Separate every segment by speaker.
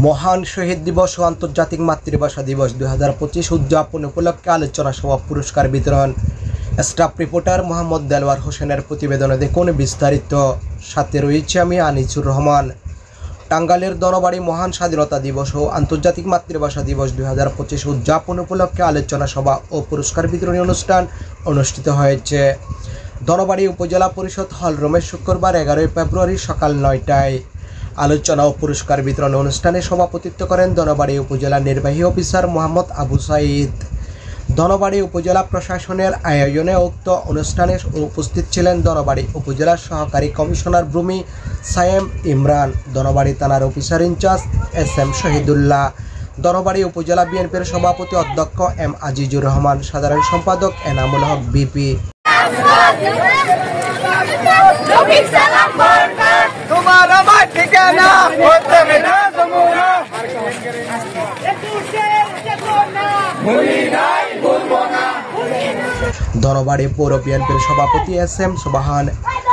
Speaker 1: মহান শহীদ দিবস ও আন্তর্জাতিক মাতৃভাষা দিবস 2025 উদযাপন উপলক্ষে আলোচনা সভা পুরস্কার বিতরণ। স্টাফ রিপোর্টার মোহাম্মদ দেলওয়ার হোসেনের প্রতিবেদনে দেখুন বিস্তারিত। সাথে রয়েছে আমি আনিসুর রহমান। টাঙ্গাইলের দনবাড়ি মহান স্বাধীনতা দিবস ও আন্তর্জাতিক মাতৃভাষা দিবস 2025 উদযাপন উপলক্ষে আলোচনা সভা ও পুরস্কার বিতরণী অনুষ্ঠান অনুষ্ঠিত হয়েছে দনবাড়ি উপজেলা পরিষদ হল রুমে শুক্রবার 11 ফেব্রুয়ারি সকাল 9টায়। আলোচনা ও পুরস্কার বিতরণ অনুষ্ঠানে সভাপতিত্ব করেন দনবাড়ি উপজেলা নির্বাহী অফিসার মোহাম্মদ আবু সাইদ। দনবাড়ি উপজেলা প্রশাসনের আয়োজনে উক্ত অনুষ্ঠানে উপস্থিত ছিলেন দনবাড়ি উপজেলা সহকারী কমিশনার ভূমি সায়েম ইমরান, দনবাড়ি থানার অফিসার ইনচার্জ SM শহীদুল্লাহ, দনবাড়ি উপজেলা বিএনপির সভাপতি অধ্যক্ষ M আজিজুর রহমান, সাধারণ সম্পাদক এনামুল হক BP। দনবাড়ি পৌর বিএনপির সভাপতি SM সুবহান,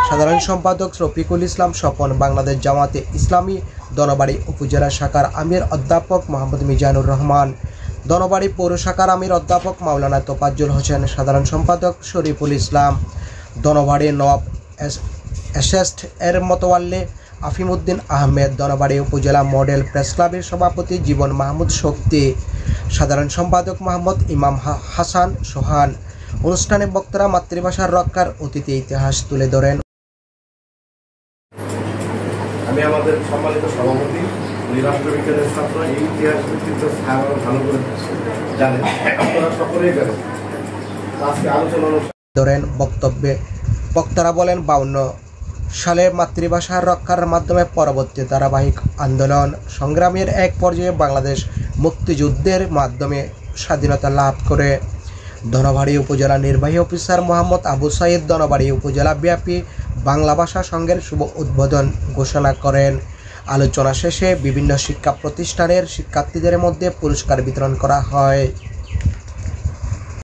Speaker 1: সাধারণ সম্পাদক রফিকুল ইসলাম স্বপন, বাংলাদেশ জামাতে ইসলামী দনবাড়ি উপজেলা শাখার আমির অধ্যাপক মোহাম্মদ মিজানুর রহমান, দনবাড়ি পৌর শাখার আমির অধ্যাপক মাওলানা তোফাজ্জল হোসেন, সাধারণ সম্পাদক শরীফুল ইসলাম, দনবাড়ি নওয়াব এসএসট এর মতোয়াল্লি আফিমউদ্দিন আহমেদ, দনবাড়ি উপজেলা মডেল প্রেস ক্লাবের সভাপতি জীবন মাহমুদ শক্তি, সাধারণ সম্পাদক মোহাম্মদ ইমাম হাসান সোহান। অনুষ্ঠানে বক্তারা মাতৃভাষার রক্ষার অতীতে ইতিহাস তুলে ধরেন।
Speaker 2: আমি আমাদের সম্মানিত সভাপতি রাষ্ট্রবিজ্ঞানের ছাত্র, এই ইতিহাস ভিত্তিক ভালো করে জানেন, আপনারা সকলেই জানেন। আজকে আলোচনা
Speaker 1: ধরেন বক্তব্যে বক্তারা বলেন 52 সালে মাতৃভাষার রক্ষার মাধ্যমে পরবর্তী ধারাবাহিক আন্দোলন সংগ্রামের এক পর্যায়ে বাংলাদেশ মুক্তিযুদ্ধের মাধ্যমে স্বাধীনতা লাভ করে। দনবাড়ি উপজেলা নির্বাহী অফিসার মোহাম্মদ আবু সাইদ দনবাড়ি উপজেলা ব্যাপী বাংলা ভাষা সংঘের শুভ উদ্বোধন ঘোষণা করেন। আলোচনা শেষে বিভিন্ন শিক্ষা প্রতিষ্ঠানের শিক্ষার্থীদের মধ্যে পুরস্কার বিতরণ করা হয়।